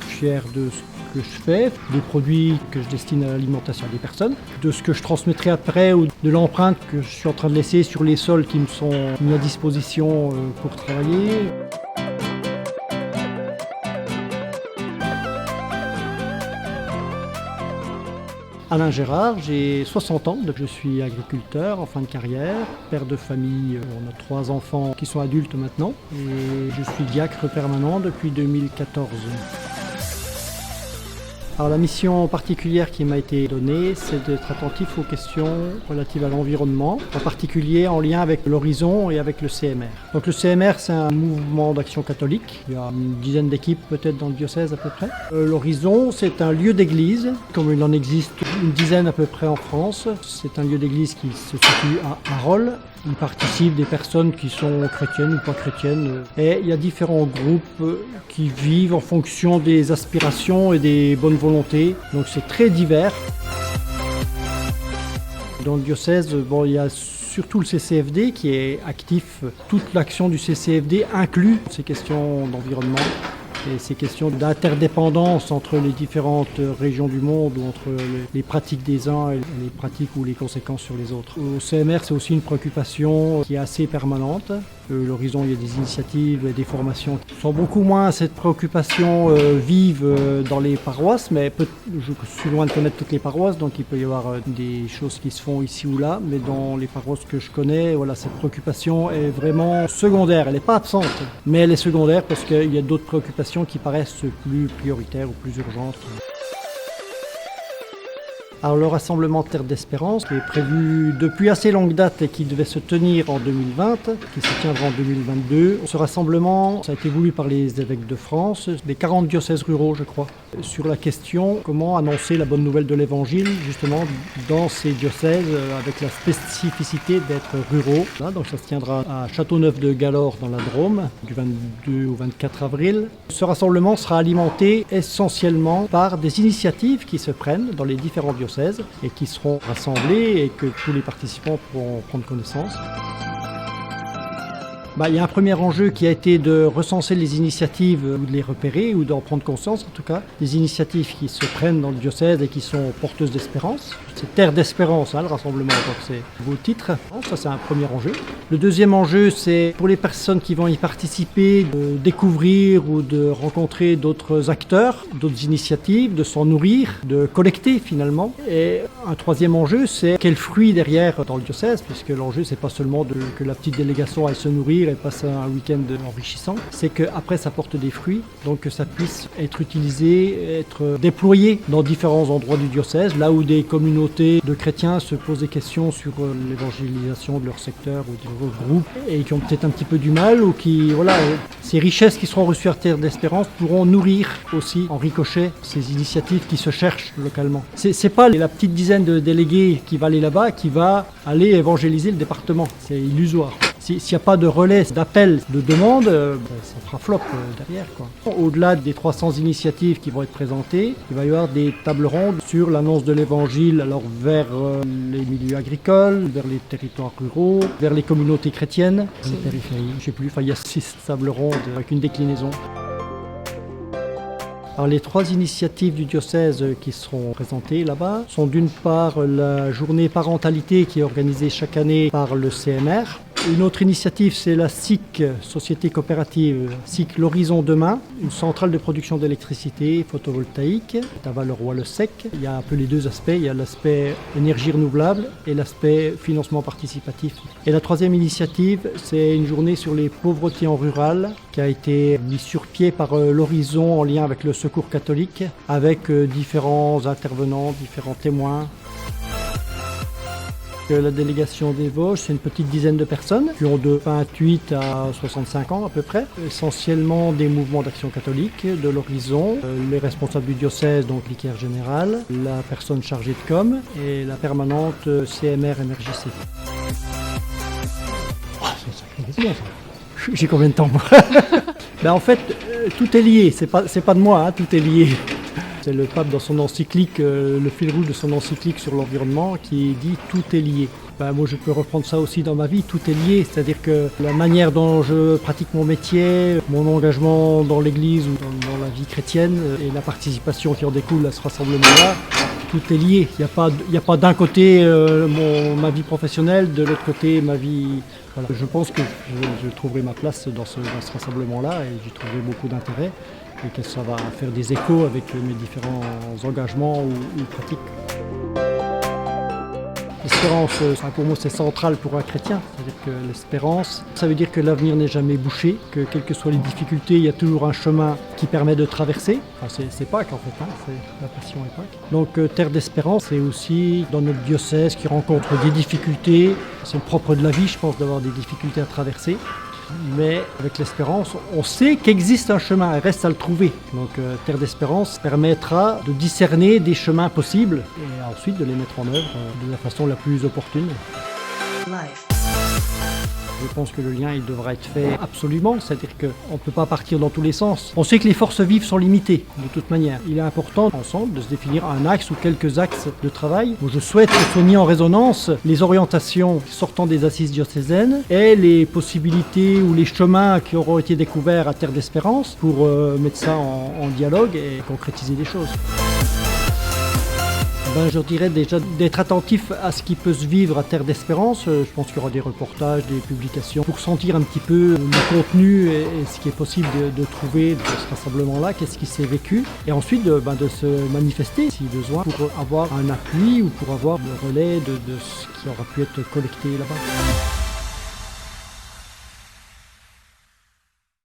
Fier de ce que je fais, des produits que je destine à l'alimentation des personnes, de ce que je transmettrai après ou de l'empreinte que je suis en train de laisser sur les sols qui me sont mis à disposition pour travailler. Alain Gérard, j'ai 60 ans, donc je suis agriculteur en fin de carrière, père de famille, on a 3 enfants qui sont adultes maintenant et je suis diacre permanent depuis 2014. Alors la mission particulière qui m'a été donnée, c'est d'être attentif aux questions relatives à l'environnement, en particulier en lien avec l'Horizon et avec le CMR. Donc le CMR, c'est un mouvement d'action catholique. Il y a une dizaine d'équipes peut-être dans le diocèse à peu près. L'Horizon, c'est un lieu d'église, comme il en existe une dizaine à peu près en France. C'est un lieu d'église qui se situe à Arolles. Il participe des personnes qui sont chrétiennes ou pas chrétiennes. Et il y a différents groupes qui vivent en fonction des aspirations et des bonnes volontés. Donc c'est très divers. Dans le diocèse, il y a surtout le CCFD qui est actif. Toute l'action du CCFD inclut ces questions d'environnement. Et ces questions d'interdépendance entre les différentes régions du monde ou entre les pratiques des uns et les pratiques ou les conséquences sur les autres. Au CMR, c'est aussi une préoccupation qui est assez permanente. L'Horizon, il y a des initiatives et des formations qui sont beaucoup moins cette préoccupation vive dans les paroisses, mais je suis loin de connaître toutes les paroisses, donc il peut y avoir des choses qui se font ici ou là, mais dans les paroisses que je connais, voilà, cette préoccupation est vraiment secondaire. Elle n'est pas absente, mais elle est secondaire parce qu'il y a d'autres préoccupations qui paraissent plus prioritaires ou plus urgentes. Alors le rassemblement Terre d'Espérance, qui est prévu depuis assez longue date et qui devait se tenir en 2020, qui se tiendra en 2022. Ce rassemblement, ça a été voulu par les évêques de France, les 40 diocèses ruraux je crois, sur la question comment annoncer la bonne nouvelle de l'Évangile justement dans ces diocèses avec la spécificité d'être ruraux. Là, donc ça se tiendra à Châteauneuf-de-Galore dans la Drôme du 22 au 24 avril. Ce rassemblement sera alimenté essentiellement par des initiatives qui se prennent dans les différents diocèses et qui seront rassemblés et que tous les participants pourront prendre connaissance. Il y a un premier enjeu qui a été de recenser les initiatives ou de les repérer ou d'en prendre conscience en tout cas. Des initiatives qui se prennent dans le diocèse et qui sont porteuses d'espérance. C'est Terre d'Espérance, le rassemblement, donc c'est un beau titre. Ça c'est un premier enjeu. Le deuxième enjeu, c'est pour les personnes qui vont y participer de découvrir ou de rencontrer d'autres acteurs, d'autres initiatives, de s'en nourrir, de collecter finalement. Et un troisième enjeu, c'est quel fruit derrière dans le diocèse, puisque l'enjeu c'est pas seulement que la petite délégation aille se nourrir et passe un week-end enrichissant, c'est qu'après ça porte des fruits, donc que ça puisse être utilisé, être déployé dans différents endroits du diocèse, là où des communautés de chrétiens se posent des questions sur l'évangélisation de leur secteur ou de leur groupe et qui ont peut-être un petit peu du mal ou qui, voilà, ces richesses qui seront reçues à Terre d'Espérance pourront nourrir aussi en ricochet ces initiatives qui se cherchent localement. C'est pas la petite dizaine de délégués qui va aller là-bas qui va aller évangéliser le département, c'est illusoire. S'il n'y a pas de relais, d'appel, de demande, ça fera flop derrière, quoi. Au-delà des 300 initiatives qui vont être présentées, il va y avoir des tables rondes sur l'annonce de l'évangile, alors vers les milieux agricoles, vers les territoires ruraux, vers les communautés chrétiennes, les périphéries, je sais plus, il y a 6 tables rondes avec une déclinaison. Alors les 3 initiatives du diocèse qui seront présentées là-bas sont d'une part la journée parentalité qui est organisée chaque année par le CMR. Une autre initiative, c'est la SIC, Société Coopérative, SIC L'Horizon Demain, une centrale de production d'électricité photovoltaïque, à Valleroy-le-Sec. Il y a un peu les deux aspects, il y a l'aspect énergie renouvelable et l'aspect financement participatif. Et la troisième initiative, c'est une journée sur les pauvretés en rural, qui a été mise sur pied par l'Horizon en lien avec le Secours catholique, avec différents intervenants, différents témoins. La délégation des Vosges, c'est une petite dizaine de personnes qui ont de 28 à 65 ans à peu près, essentiellement des mouvements d'action catholique, de l'Horizon, les responsables du diocèse, donc l'ICAR général, la personne chargée de com et la permanente CMR MRJC. Oh, c'est une sacrée question ça. J'ai combien de temps moi? En fait, tout est lié, c'est pas de moi, tout est lié. C'est le pape dans son encyclique, le fil rouge de son encyclique sur l'environnement qui dit « tout est lié ». Moi, je peux reprendre ça aussi dans ma vie, tout est lié, c'est-à-dire que la manière dont je pratique mon métier, mon engagement dans l'église ou dans la vie chrétienne et la participation qui en découle à ce rassemblement-là, tout est lié. Il n'y a pas d'un côté ma vie professionnelle, de l'autre côté ma vie... Voilà. Je pense que je trouverai ma place dans ce rassemblement-là et j'y trouverai beaucoup d'intérêt et que ça va faire des échos avec mes différents engagements ou pratiques. L'espérance, pour moi, c'est central pour un chrétien. C'est-à-dire que l'espérance, ça veut dire que l'avenir n'est jamais bouché, que quelles que soient les difficultés, il y a toujours un chemin qui permet de traverser. Enfin, c'est Pâques en fait, c'est la Passion et Pâques. Donc Terre d'Espérance, c'est aussi dans notre diocèse qui rencontre des difficultés. C'est le propre de la vie, je pense, d'avoir des difficultés à traverser. Mais avec l'espérance, on sait qu'existe un chemin, il reste à le trouver. Donc Terre d'Espérance permettra de discerner des chemins possibles et ensuite de les mettre en œuvre de la façon la plus opportune. Je pense que le lien il devra être fait absolument, c'est-à-dire qu'on ne peut pas partir dans tous les sens. On sait que les forces vives sont limitées, de toute manière. Il est important, ensemble, de se définir un axe ou quelques axes de travail où je souhaite que soient mis en résonance les orientations sortant des assises diocésaines et les possibilités ou les chemins qui auront été découverts à Terre d'Espérance pour mettre ça en dialogue et concrétiser des choses. Je dirais déjà d'être attentif à ce qui peut se vivre à Terre d'Espérance. Je pense qu'il y aura des reportages, des publications pour sentir un petit peu le contenu et ce qui est possible de trouver de ce rassemblement-là, qu'est-ce qui s'est vécu. Et ensuite de se manifester si besoin pour avoir un appui ou pour avoir le relais de ce qui aura pu être collecté là-bas.